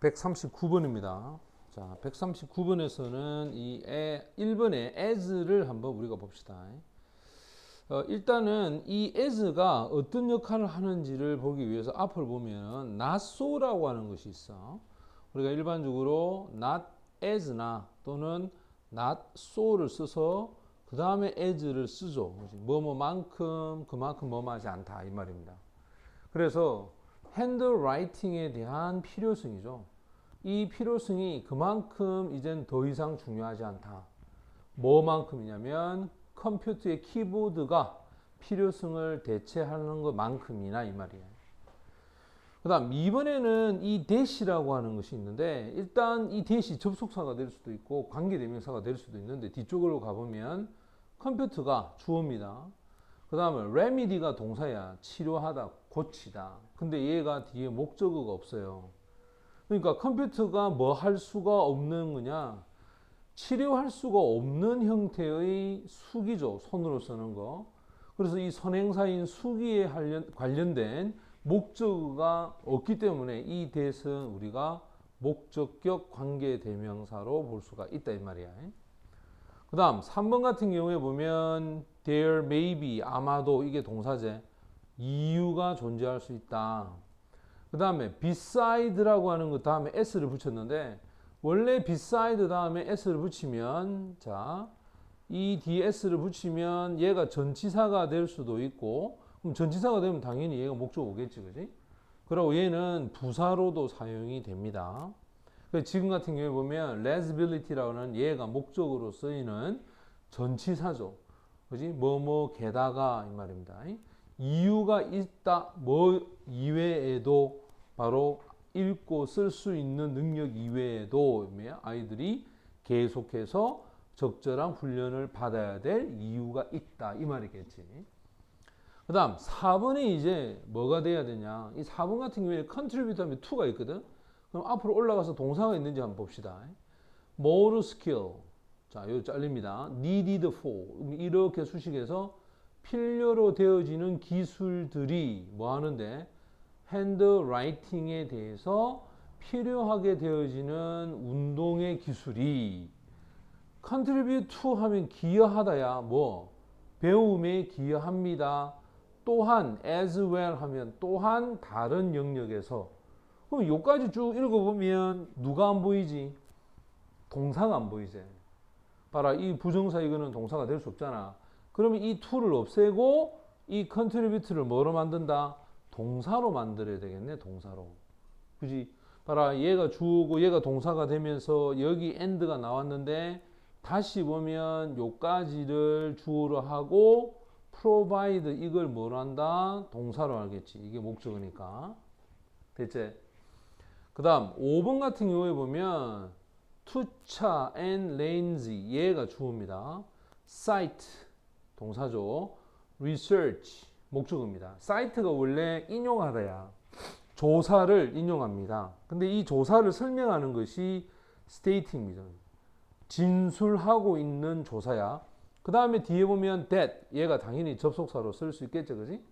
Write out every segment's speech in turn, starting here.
139번입니다. 자, 139번에서는 이 1번의 as를 한번 우리가 봅시다. 일단은 이 as가 어떤 역할을 하는지를 보기 위해서 앞을 보면 not so라고 하는 것이 있어. 우리가 일반적으로 not as나 또는 not so를 써서 그 다음에 as를 쓰죠. 뭐뭐만큼 그만큼 뭐뭐하지 않다 이 말입니다. 그래서 핸드라이팅에 대한 필요성이죠. 이 필요성이 그만큼 이젠 더 이상 중요하지 않다. 뭐만큼이냐면 컴퓨터의 키보드가 필요성을 대체하는 것만큼이나 이 말이에요. 그 다음 이번에는 이 대시라고 하는 것이 있는데 일단 이 대시 접속사가 될 수도 있고 관계대명사가 될 수도 있는데 뒤쪽으로 가보면 컴퓨터가 주어입니다. 그 다음에 remedy가 동사야. 치료하다, 고치다. 근데 얘가 뒤에 목적어가 없어요. 그러니까 컴퓨터가 뭐 할 수가 없는 거냐? 치료할 수가 없는 형태의 수기죠. 손으로 쓰는 거. 그래서 이 선행사인 수기에 관련된 목적어가 없기 때문에 이 대은 우리가 목적격 관계대명사로 볼 수가 있다 이 말이야. 그 다음 3번 같은 경우에 보면 there may be 아마도 이게 동사제 이유가 존재할 수 있다. 그 다음에 beside라고 하는 것 다음에 s를 붙였는데 원래 beside 다음에 s를 붙이면 자, 이 뒤에 s를 붙이면 얘가 전치사가 될 수도 있고 그럼 전치사가 되면 당연히 얘가 목적 오겠지 그지? 그리고 얘는 부사로도 사용이 됩니다. 지금 같은 경우에 보면 responsibility라고 하는 얘가 목적으로 쓰이는 전치사죠. 그지? 뭐뭐 게다가 이 말입니다. 이유가 있다. 뭐 이외에도 바로 읽고 쓸 수 있는 능력 이외에도 아이들이 계속해서 적절한 훈련을 받아야 될 이유가 있다. 이 말이겠지. 그 다음 4번에 이제 뭐가 돼야 되냐. 이 4번 같은 경우에 contribute 하면 to가 있거든. 그럼 앞으로 올라가서 동사가 있는지 한번 봅시다. more skill. 자, 요 잘립니다. needed for. 이렇게 수식해서 필요로 되어지는 기술들이 뭐 하는데 핸드라이팅에 대해서 필요하게 되어지는 운동의 기술이 contribute to 하면 기여하다야 뭐 배움에 기여합니다. 또한 as well 하면 또한 다른 영역에서 그럼 요까지 쭉 읽어보면 누가 안 보이지? 동사가 안 보이지. 봐라 이 부정사 이거는 동사가 될 수 없잖아. 그러면 이 to를 없애고 이 contribute를 뭐로 만든다? 동사로 만들어야 되겠네. 동사로. 그지? 봐라 얘가 주어고 얘가 동사가 되면서 여기 end가 나왔는데 다시 보면 요까지를 주어로 하고 provide 이걸 뭐로 한다? 동사로 알겠지. 이게 목적어니까. 됐지? 그 다음 5번 같은 경우에 보면 투차 and lazy 얘가 주어입니다. cite 동사죠. research 목적어입니다. cite가 원래 인용하다야. 조사를 인용합니다. 근데 이 조사를 설명하는 것이 stating입니다. 진술하고 있는 조사야. 그 다음에 뒤에 보면 that 얘가 당연히 접속사로 쓸 수 있겠죠. 그지?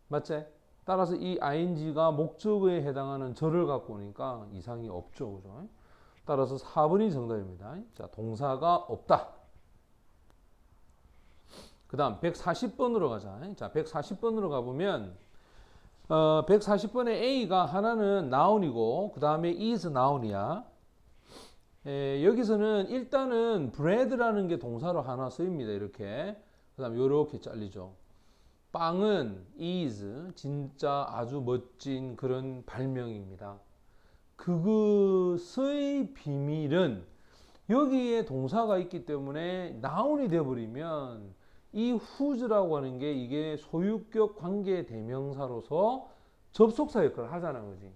맞지? 따라서 이 ing가 목적어에 해당하는 절을 갖고 오니까 이상이 없죠. 그죠? 따라서 4번이 정답입니다. 자, 동사가 없다. 그 다음 140번으로 가자. 자, 140번으로 가보면 140번의 A가 하나는 noun이고 그 다음에 is noun이야. 여기서는 일단은 bread라는 게 동사로 하나 쓰입니다. 이렇게. 그 다음 요렇게 잘리죠. 빵은 is 진짜 아주 멋진 그런 발명입니다. 그것의 비밀은 여기에 동사가 있기 때문에 noun이 되어버리면 이 whose라고 하는 게 이게 소유격 관계 대명사로서 접속사 역할을 하자는 거지.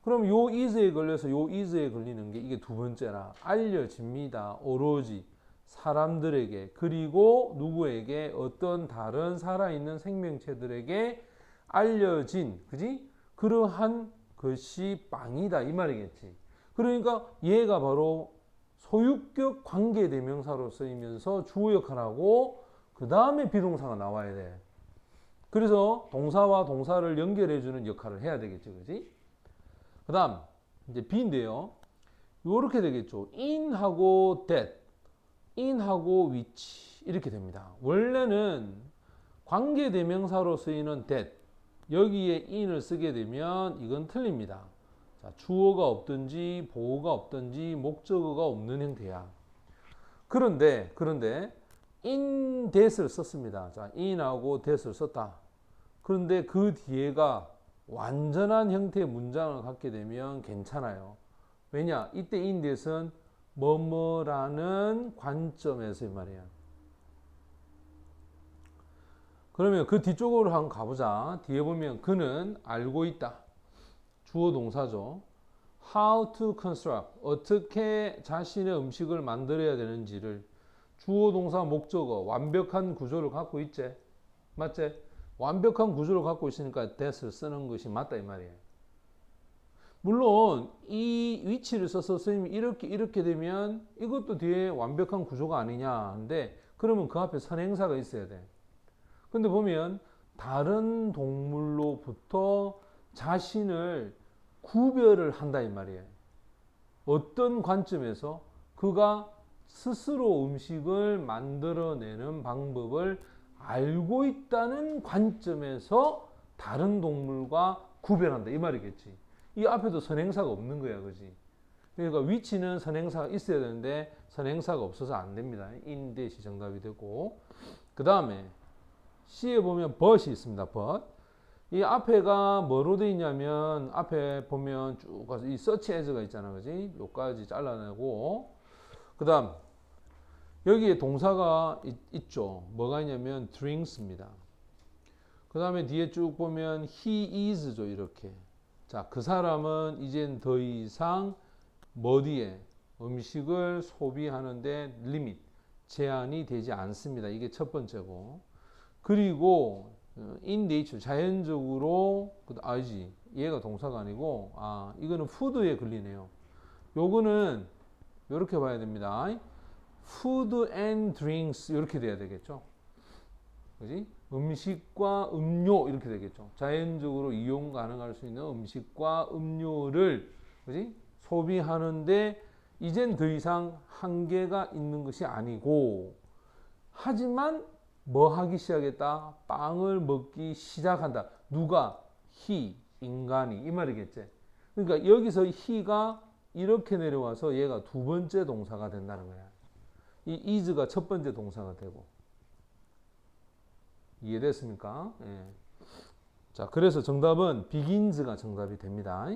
그럼 요 is에 걸려서 요 is에 걸리는 게 이게 두 번째라 알려집니다. 오로지 사람들에게 그리고 누구에게 어떤 다른 살아있는 생명체들에게 알려진 그지? 그러한 것이 빵이다 이 말이겠지. 그러니까 얘가 바로 소유격 관계대명사로 쓰이면서 주어 역할하고 그 다음에 비동사가 나와야 돼. 그래서 동사와 동사를 연결해주는 역할을 해야 되겠죠. 그지? 그 다음 이제 B인데요. 요렇게 되겠죠. in하고 that, in하고 which 이렇게 됩니다. 원래는 관계대명사로 쓰이는 that, 여기에 in을 쓰게 되면 이건 틀립니다. 자, 주어가 없든지 보어가 없든지 목적어가 없는 형태야. 그런데 in that을 썼습니다. 자, in하고 that을 썼다. 그런데 그 뒤에가 완전한 형태의 문장을 갖게 되면 괜찮아요. 왜냐? 이때 in that은 뭐뭐라는 관점에서 이 말이야. 그러면 그 뒤쪽으로 한번 가보자. 뒤에 보면 그는 알고 있다. 주어 동사죠. How to construct. 어떻게 자신의 음식을 만들어야 되는지를 주어 동사 목적어 완벽한 구조를 갖고 있지. 맞지? 완벽한 구조를 갖고 있으니까 that을 쓰는 것이 맞다 이 말이에요. 물론 이 위치를 써서 선생님이 이렇게 되면 이것도 뒤에 완벽한 구조가 아니냐 하는데 그러면 그 앞에 선행사가 있어야 돼. 근데 보면 다른 동물로부터 자신을 구별을 한다 이 말이에요. 어떤 관점에서 그가 스스로 음식을 만들어내는 방법을 알고 있다는 관점에서 다른 동물과 구별한다 이 말이겠지. 이 앞에도 선행사가 없는 거야, 그지? 그러니까 위치는 선행사가 있어야 되는데 선행사가 없어서 안 됩니다. in that이 정답이 되고, 그 다음에 C에 보면 but이 있습니다. but. 이 앞에가 뭐로 되어 있냐면 앞에 보면 쭉 가서 이 search as가 있잖아, 그지? 요까지 잘라내고, 그 다음 여기에 동사가 있죠. 뭐가 있냐면 drinks입니다. 그 다음에 뒤에 쭉 보면 he is죠, 이렇게. 자, 그 사람은 이젠 더 이상 뭐 뒤에 음식을 소비하는데 리밋, 제한이 되지 않습니다. 이게 첫 번째고. 그리고 in nature, 자연적으로, 아니지, 얘가 동사가 아니고, 이거는 food에 걸리네요. 요거는 요렇게 봐야 됩니다. food and drinks 이렇게 돼야 되겠죠. 그지? 음식과 음료 이렇게 되겠죠. 자연적으로 이용 가능할 수 있는 음식과 음료를, 그지? 소비하는데 이젠 더 이상 한계가 있는 것이 아니고, 하지만 뭐 하기 시작했다? 빵을 먹기 시작한다. 누가? he, 인간이. 이 말이겠지. 그러니까 여기서 he가 이렇게 내려와서 얘가 두 번째 동사가 된다는 거야. 이 is가 첫 번째 동사가 되고. 이해됐습니까? 예. 자, 그래서 정답은 begins가 정답이 됩니다.